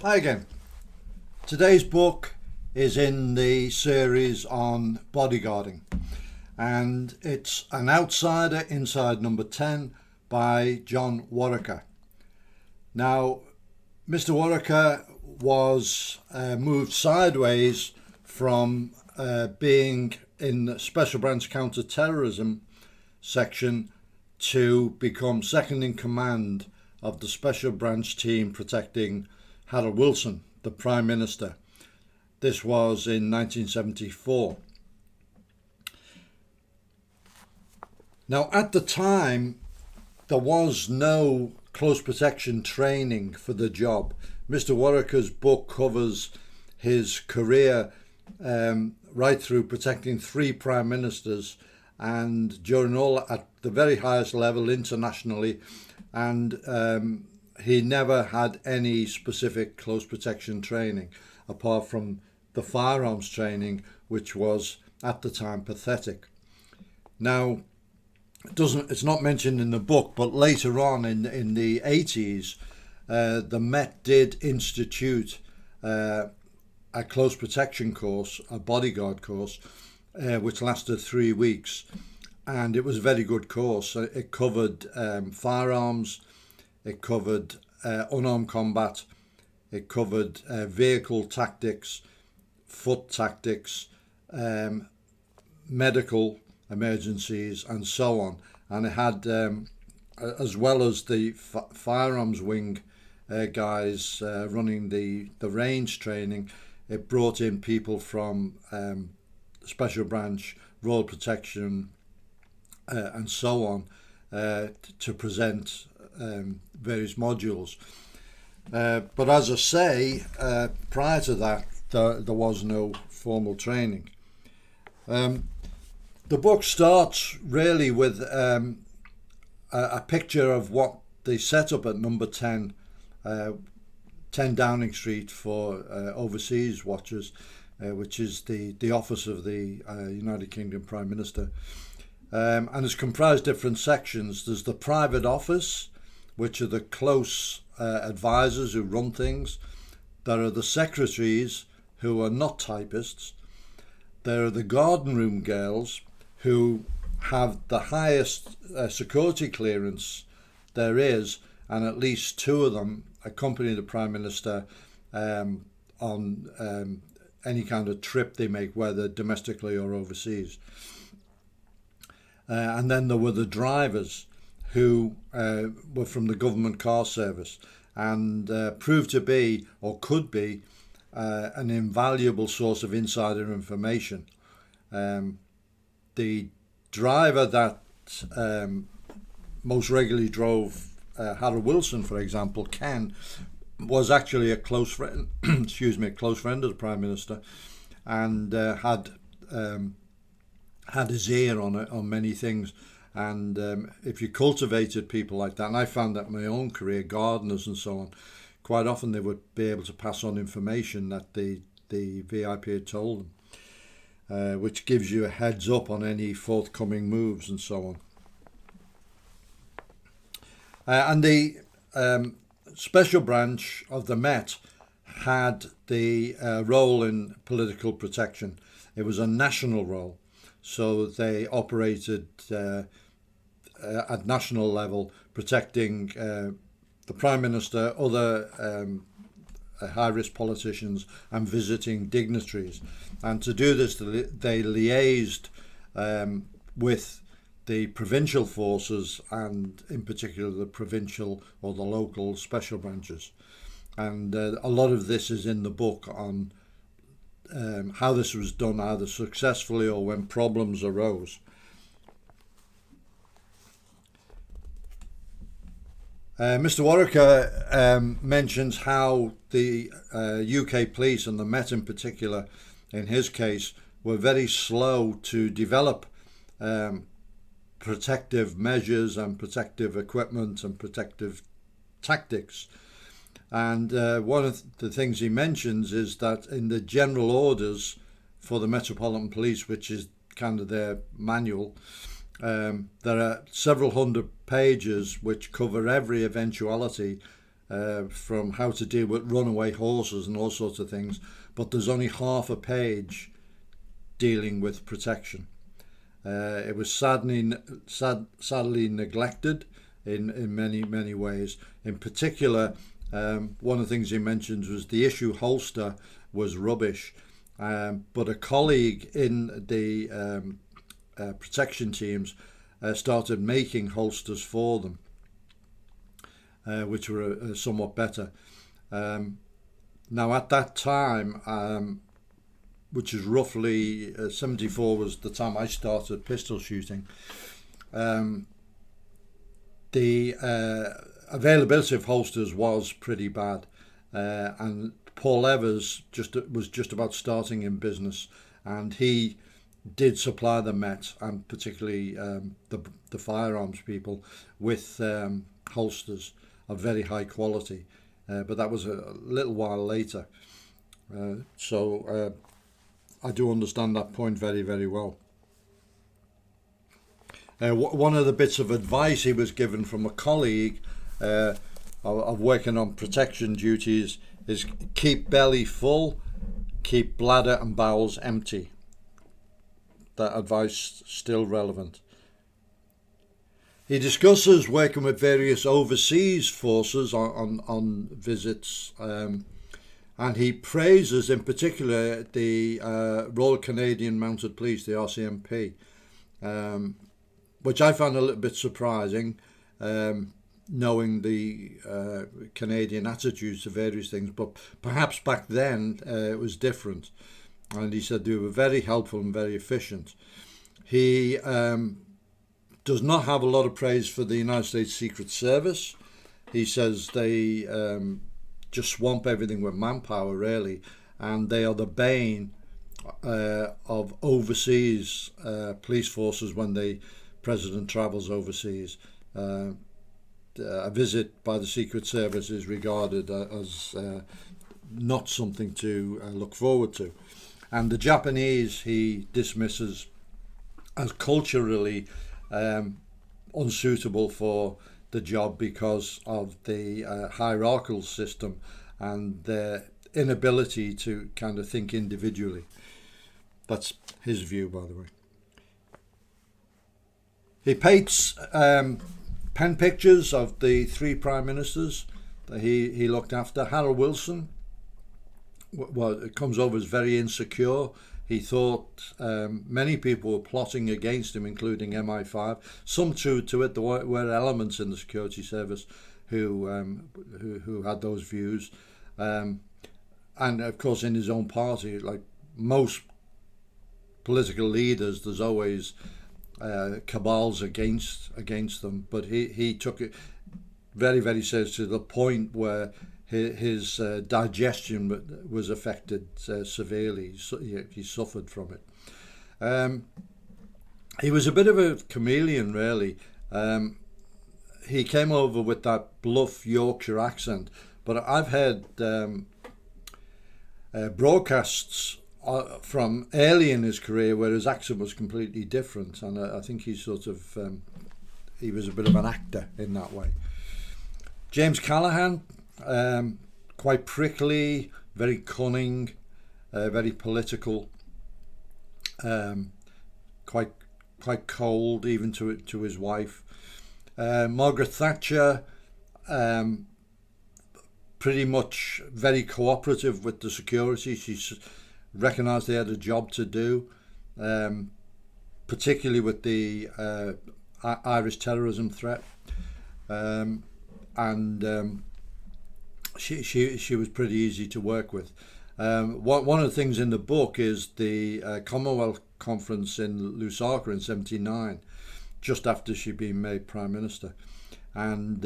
Hi again. Today's book is in the series on bodyguarding, and it's An Outsider Inside Number 10 by John Warwicker. Now, Mr. Warwicker was moved sideways from being in the Special Branch Counter-Terrorism section to become second in command of the Special Branch team protecting Harold Wilson, the Prime Minister. This was in 1974. Now, at the time, there was no close protection training for the job. Mr. Warwicker's book covers his career right through protecting 3 prime ministers, and during all at the very highest level internationally, and he never had any specific close protection training apart from the firearms training, which was at the time pathetic. Now, it's not mentioned in the book, but later on in the 80s, the Met did institute a close protection course, a bodyguard course, which lasted 3 weeks, and it was a very good course. It covered firearms, it covered unarmed combat, it covered vehicle tactics, foot tactics, medical emergencies, and so on. And it had, as well as the firearms wing guys running the range training, it brought in people from Special Branch, Royal Protection, and so on, to present various modules. But as I say, prior to that, there was no formal training. The book starts really with a picture of what they set up at number 10, 10 Downing Street for overseas watchers, which is the office of the United Kingdom Prime Minister. And it's comprised different sections. There's the private office, which are the close advisors who run things. There are the secretaries, who are not typists. There are the garden room girls, who have the highest security clearance there is, and at least 2 of them accompany the Prime Minister on any kind of trip they make, whether domestically or overseas. And then there were the drivers, who were from the government car service, and proved to be, or could be, an invaluable source of insider information. The driver that most regularly drove Harold Wilson, for example, Ken, was actually a close friend, a close friend of the Prime Minister, and had his ear on many things. And if you cultivated people like that, and I found that in my own career, gardeners and so on, quite often they would be able to pass on information that the VIP had told them, which gives you a heads up on any forthcoming moves and so on. And the Special Branch of the Met had the role in political protection. It was a national role, so they operated at national level, protecting the Prime Minister, other high-risk politicians, and visiting dignitaries. And to do this, they liaised with the provincial forces, and in particular the provincial or the local special branches. And a lot of this is in the book on how this was done, either successfully or when problems arose. Mr. Warwicker mentions how the UK police, and the Met in particular, in his case, were very slow to develop protective measures and protective equipment and protective tactics. And one of the things he mentions is that in the general orders for the Metropolitan Police, which is kind of their manual, there are several hundred pages which cover every eventuality from how to deal with runaway horses and all sorts of things, but there's only half a page dealing with protection. It was sadly neglected in many ways. In particular, one of the things he mentions was the issue holster was rubbish, but a colleague in the protection teams started making holsters for them, which were somewhat better. Now at that time, which is roughly 74 was the time I started pistol shooting, the availability of holsters was pretty bad, and Paul Evers was just about starting in business, and he did supply the Met and particularly the firearms people with holsters of very high quality, but that was a little while later. So I do understand that point very well. One of the bits of advice he was given from a colleague of working on protection duties is keep belly full, keep bladder and bowels empty. That advice still relevant. He discusses working with various overseas forces on visits, and he praises in particular the Royal Canadian Mounted Police, the RCMP, which I found a little bit surprising, knowing the Canadian attitudes to various things, but perhaps back then it was different. And he said they were very helpful and very efficient. He does not have a lot of praise for the United States Secret Service. He says they just swamp everything with manpower, really, and they are the bane of overseas police forces when the president travels overseas. A visit by the Secret Service is regarded as not something to look forward to. And the Japanese he dismisses as culturally unsuitable for the job because of the hierarchical system and their inability to kind of think individually. That's his view, by the way. He paints pen pictures of the three prime ministers that he looked after. Harold Wilson, well, it comes over as very insecure. He thought many people were plotting against him, including MI5. Some true to it. There were elements in the security service who had those views, and of course in his own party, like most political leaders, there's always cabals against them. But he took it very seriously, to the point where his digestion was affected severely. He suffered from it. He was a bit of a chameleon, really. He came over with that bluff Yorkshire accent, but I've heard broadcasts from early in his career where his accent was completely different, and I think he sort of he was a bit of an actor in that way. James Callaghan, quite prickly, very cunning, very political, quite cold even to his wife. Margaret Thatcher, pretty much very cooperative with the security. She recognised they had a job to do, particularly with the Irish terrorism threat, and she was pretty easy to work with. One of the things in the book is the Commonwealth Conference in Lusaka in '79, just after she'd been made Prime Minister, and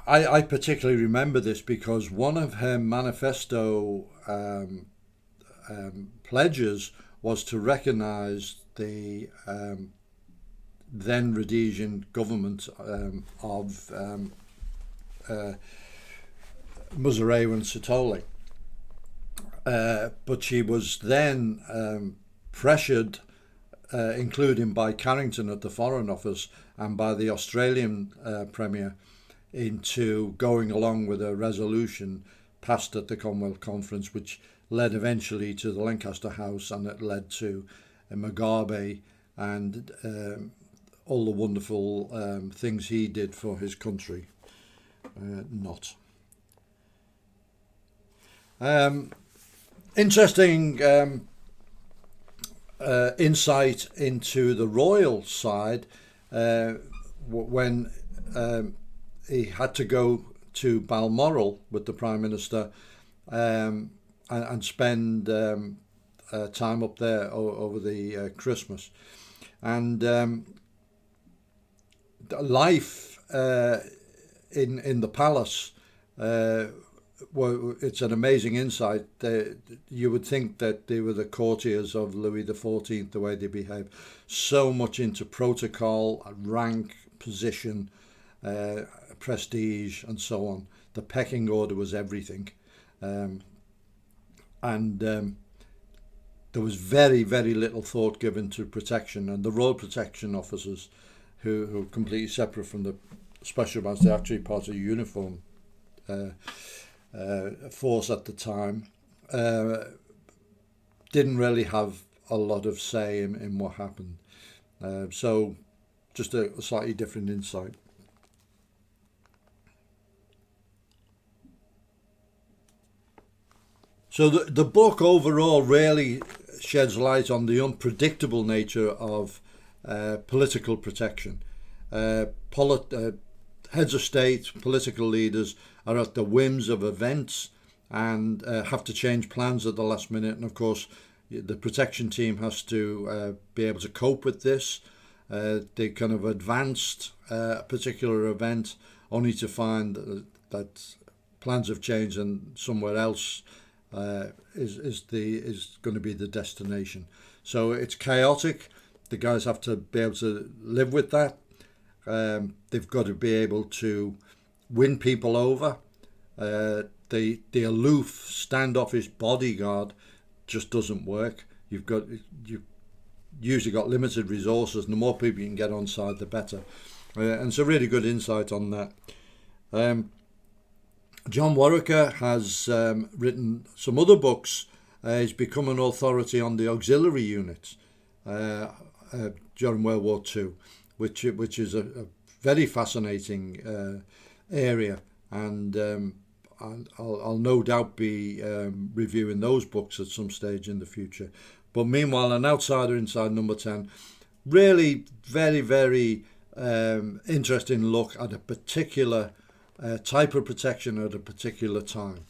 I particularly remember this because one of her manifesto pledges was to recognise the then Rhodesian government of Muzorewa and Sithole. But she was then pressured including by Carrington at the Foreign Office and by the Australian Premier, into going along with a resolution passed at the Commonwealth Conference, which led eventually to the Lancaster House, and it led to Mugabe and all the wonderful things he did for his country. Interesting insight into the royal side when he had to go to Balmoral with the Prime Minister and spend time up there over the Christmas. And life in the palace, well, it's an amazing insight. You would think that they were the courtiers of Louis XIV, the way they behave. So much into protocol, rank, position, prestige, and so on. The pecking order was everything. And there was very, very little thought given to protection. And the royal protection officers, who are completely separate from the special branch, they're actually part of the uniform force at the time, didn't really have a lot of say in what happened. So just a slightly different insight. So the book overall really sheds light on the unpredictable nature of political protection. Heads of state, political leaders are at the whims of events and have to change plans at the last minute. And of course, the protection team has to be able to cope with this. They kind of advanced a particular event only to find that plans have changed and somewhere else is going to be the destination. So it's chaotic. The guys have to be able to live with that. They've got to be able to win people over. The aloof, standoffish bodyguard just doesn't work. You've usually got limited resources, and the more people you can get on side, the better. And it's a really good insight on that. John Warwicker has written some other books. He's become an authority on the auxiliary units during World War II, which is a very fascinating area, and I'll no doubt be reviewing those books at some stage in the future. But meanwhile, An Outsider Inside Number 10, really very, very interesting look at a particular type of protection at a particular time.